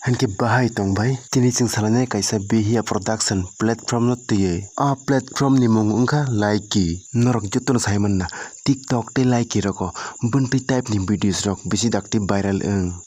Hanke bahai tong bhai tini ching salane kaisa behia production platform no tiye a platform ni mung ungkha Likee norok jotono saiman na TikTok te Likee roko bunti type ni videos rok bisi dakti viral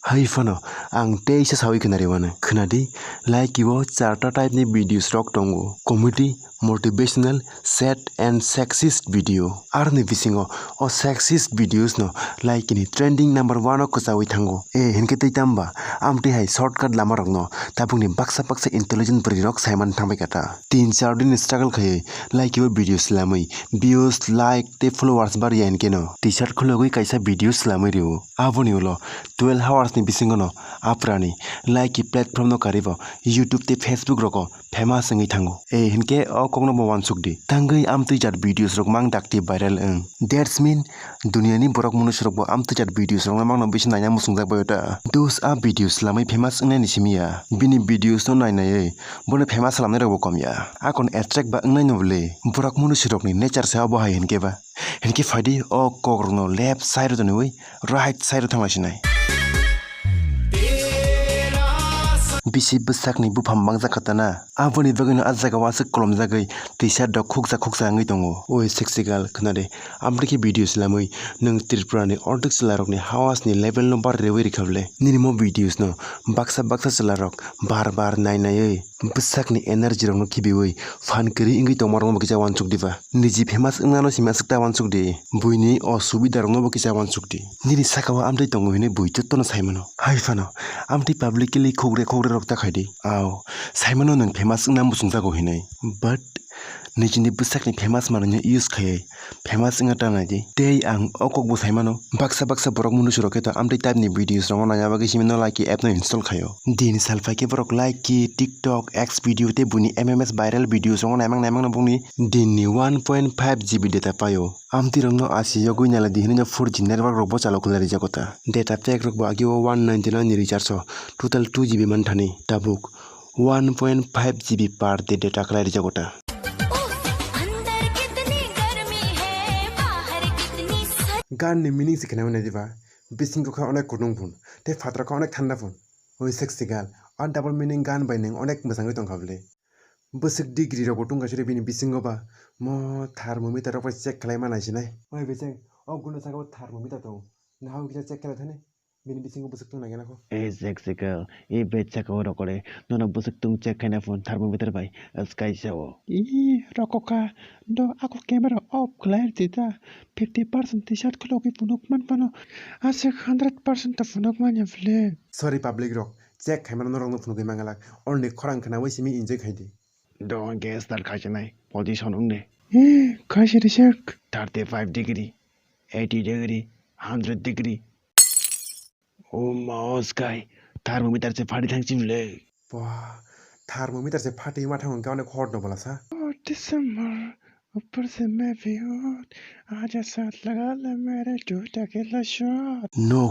hai phano ang teisa sawi khnari wana khnadi Likee wo charta type ni videos rok tongo comedy motivational sad and sexist video arni bisingo o sexist videos no Likee ni trending number 1 o kusawi thango hinke tei tamba amti hai shortcut lama rok no tabung ni baksa intelligent bri rok saiman thangbai kata 3-4 din struggle khaye Likee wo videos lamai views like te followers bar yan keno t-shirt khulogoi kaisa videos lamai riu aboni ulo 12 hours ni bisingo no aprani Likee platform no karibo YouTube te Facebook roko famous ngai thango hinke o kongno bo wansukdi tangai amtui jat videos rok mang dakti viral that's mean dunia ni borok munus rok bo amtui jat videos rok mang no bisi naina musungjak bayota those are videos lamai famous ngai ni simia bini videos no nainai bono famous lamnai rok bo komya akon attract ba ngai no bole borok munus rok ni nature sa bo hai hinke ba hinke fadi o kokrok no left side to ni right side to thanglasinai bisi besak ni bufam bangja khatana aboni bagino ajaga wase kolom jagai t-shirt dok khuksa ngai tongo oi sexigal khnade amriki videos lamai nung tripura ni ordek chilarok ni hawas ni level no bar rewi rikhable nirimo videos no baksa chilarok bar nainai besak ni energy rok no khibiwi fan kri ingi tomar no kisa wansuk diba niji famous ngano sima sakta wansuk di buini osubida rok no kisa wansuk di nini sakawa amdai tongo hine bui chottono saimano haifano amti publicly khogre rok ta khaidi aw saimano nang famous nam busungjago hinai but nijini besak ni famous mananya use khaye famous ngata naidi tei ang okok bu saimano baksa borok munus rok eta amdai type ni videos rok naya bagi simino Likee app no install khayo din salfa ke borok Likee TikTok X video te buni MMS viral videos rok naimang no buni din ni 1.5 GB data payo amti rok no asi yogoi nala di hinyo 4G network rok bo chalo khulari jagota data pack rok bo agio 199 ni recharge total 2 GB man thani tabuk 1.5 GB per day data khlari jagota gan ni meaning sikhna wona diba bising ko onek kudung phun te fatra ko onek thanda phun oi sexy gal a double meaning gan by ning onek mosangai tong khable busik degree ro botung gasire bini bisingo ba mo thermometer ro check khlai manai sinai oi beseng o guno sago thermometer to na haw kisa check khala thane bini bisingo busik tung nagena ko sexy gal e becha ko ro kore nona busik tung check khaina phone thermometer bai sky sawo rokoka do ako camera off khlai dita 50% t-shirt khlogi punok man pano ase 100% ta punok man yafle sorry public rock check khaimano norong no punok mangala only khorang khana wai simi enjoy khaidi don't guess that khajinai position ungne khashi research 35 degree 80 degree 100 degree oh my sky thermometer se phadi thang chimle वाह thermometer से फाटी माथा उनका उन्हें खोट न बोला सा दिसंबर ऊपर से मैं भी हूँ आजा साथ लगा ले मेरे टूटा के लशॉट नो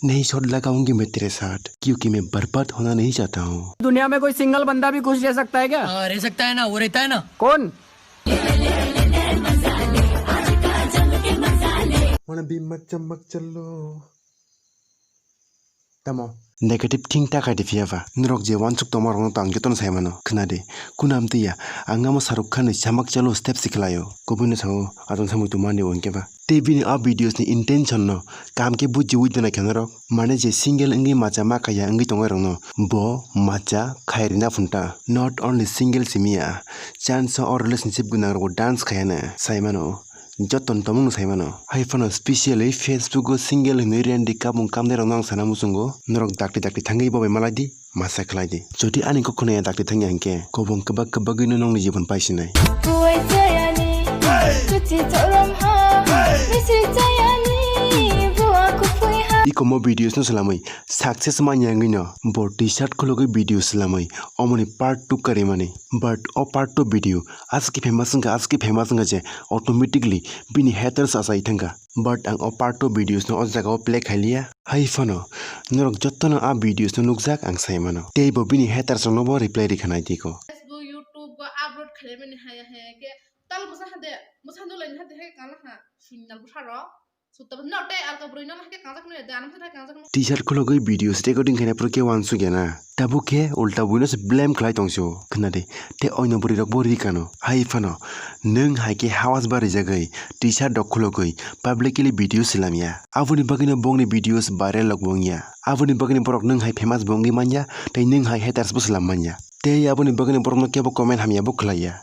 नहीं शॉट लगाऊंगी मैं तेरे साथ क्योंकि मैं बर्बाद होना नहीं चाहता हूँ दुनिया में कोई सिंगल बंदा भी खुश रह सकता है क्या रह सकता है ना वो रहता है ना कौन मन भी मत चमक चलो tamo negative thing ta kai difiava nrok je wansuk tomar no tang joton saimano khnade kunam tiya angamo Shahrukh Khan ni chamak chalo step siklayo kobune sao aton samu tu mani onke ba tv ni a videos ni intention no kam ke buji wujna khanaro mane je single ngi macha ma kaya ngi tongai rong no bo macha khairina funta not only single simia chance or relationship gunang ro dance khayana saimano joton tomung saimano haifano specially Facebook go single nerian dika mung kamde rong sana musungo norok dakti thangai bobe maladi masa khlaidi jodi ani ko khone dakti thangya hanke kobong kebak ino nong ni jibon paisinai ikomo videos no salamai success ma nyangi no bo t-shirt khologi videos salamai omoni part 2 kare mani but o part 2 video aski famous nga je automatically bini haters asai thanga but ang o part 2 videos no o jaga o play khailia haifano norok jottono a videos no nukjak ang saimano tei bo bini haters no bo reply rikhanai diko Facebook YouTube go upload khale mani ha ke tal busa hade musando lain hade he kala ha signal busaro Suta no te alka bruino mas ke kanjak no dan sa kanjak no. T-shirt ko logai videos recording kene pro ke wansu gena tabu ke ulta buino se blame khlai tongso khna de te oino buri rok bori kano hai fano nung hai ke hawas bari jagai T-shirt dok khologai publicly video silamya abuni bagino bongni videos viral logbongya abuni bagini borok nung hai famous bongi manya te nung hai haters buslam manya te abuni bagini borok no kebo comment hamya bu khlaya